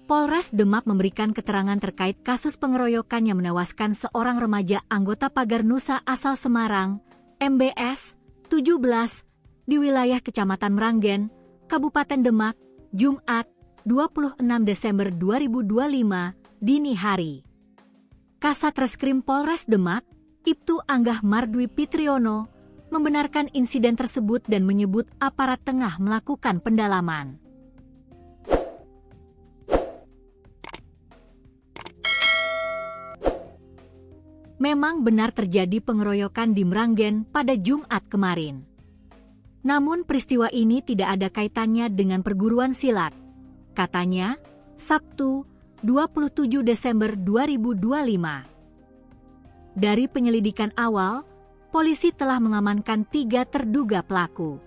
Polres Demak memberikan keterangan terkait kasus pengeroyokan yang menewaskan seorang remaja anggota Pagar Nusa asal Semarang, MBS, 17, di wilayah Kecamatan Meranggen, Kabupaten Demak, Jumat, 26 Desember 2025, dini hari. Kasat Reskrim Polres Demak, Ibtu Anggah Mardwi Pitriono, membenarkan insiden tersebut dan menyebut aparat tengah melakukan pendalaman. Memang benar terjadi pengeroyokan di Meranggen pada Jumat kemarin. Namun peristiwa ini tidak ada kaitannya dengan perguruan silat. Katanya, Sabtu, 27 Desember 2025. Dari penyelidikan awal, polisi telah mengamankan 3 terduga pelaku.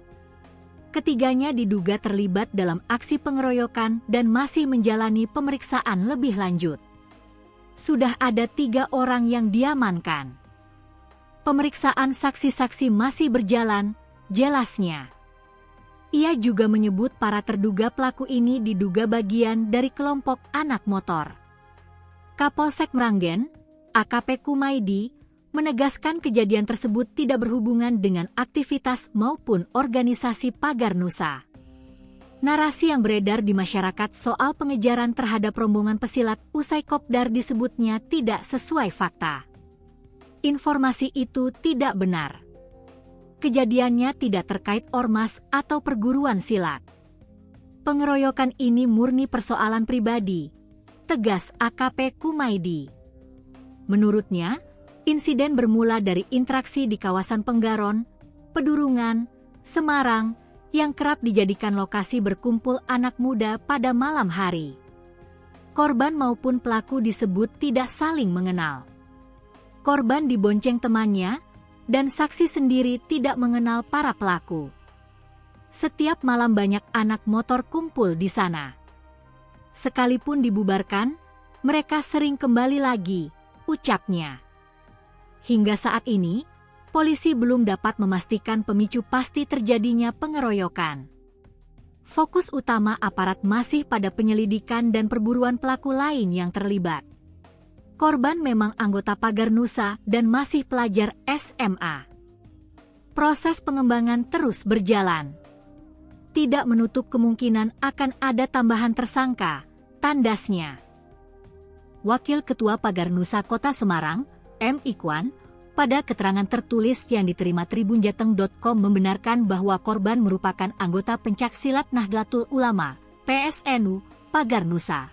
Ketiganya diduga terlibat dalam aksi pengeroyokan dan masih menjalani pemeriksaan lebih lanjut. Sudah ada 3 orang yang diamankan. Pemeriksaan saksi-saksi masih berjalan, jelasnya. Ia juga menyebut para terduga pelaku ini diduga bagian dari kelompok anak motor. Kapolsek Meranggen, AKP Kumaidi, menegaskan kejadian tersebut tidak berhubungan dengan aktivitas maupun organisasi Pagar Nusa. Narasi yang beredar di masyarakat soal pengejaran terhadap rombongan pesilat usai kopdar disebutnya tidak sesuai fakta. Informasi itu tidak benar. Kejadiannya tidak terkait ormas atau perguruan silat. Pengeroyokan ini murni persoalan pribadi, tegas AKP Kumaidi. Menurutnya, insiden bermula dari interaksi di kawasan Penggaron, Pedurungan, Semarang, yang kerap dijadikan lokasi berkumpul anak muda pada malam hari. Korban maupun pelaku disebut tidak saling mengenal. Korban dibonceng temannya, dan saksi sendiri tidak mengenal para pelaku. Setiap malam banyak anak motor kumpul di sana. Sekalipun dibubarkan, mereka sering kembali lagi, ucapnya. Hingga saat ini, polisi belum dapat memastikan pemicu pasti terjadinya pengeroyokan. Fokus utama aparat masih pada penyelidikan dan perburuan pelaku lain yang terlibat. Korban memang anggota Pagar Nusa dan masih pelajar SMA. Proses pengembangan terus berjalan. Tidak menutup kemungkinan akan ada tambahan tersangka, tandasnya. Wakil Ketua Pagar Nusa Kota Semarang, M. Ikwan, pada keterangan tertulis yang diterima tribunjateng.com membenarkan bahwa korban merupakan anggota pencaksilat Nahdlatul Ulama, PSNU, Pagar Nusa.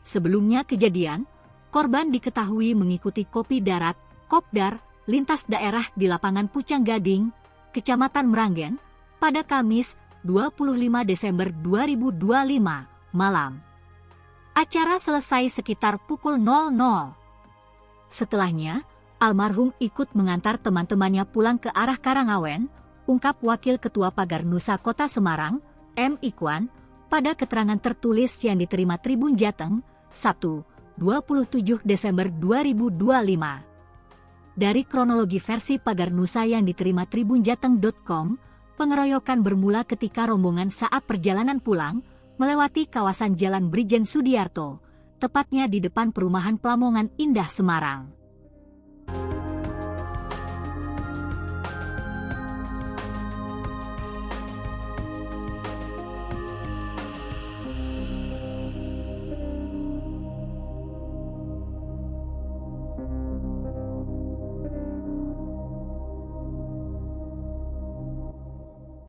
Sebelumnya kejadian, korban diketahui mengikuti kopi darat, kopdar, lintas daerah di lapangan Pucang Gading, Kecamatan Meranggen, pada Kamis, 25 Desember 2025, malam. Acara selesai sekitar pukul 00. Setelahnya, almarhum ikut mengantar teman-temannya pulang ke arah Karangawen, ungkap Wakil Ketua Pagar Nusa Kota Semarang, M. Ikwan, pada keterangan tertulis yang diterima Tribun Jateng, Sabtu, 27 Desember 2025. Dari kronologi versi Pagar Nusa yang diterima tribunjateng.com, pengeroyokan bermula ketika rombongan saat perjalanan pulang, melewati kawasan Jalan Brigjen Sudiarto, tepatnya di depan perumahan Pelamongan Indah Semarang.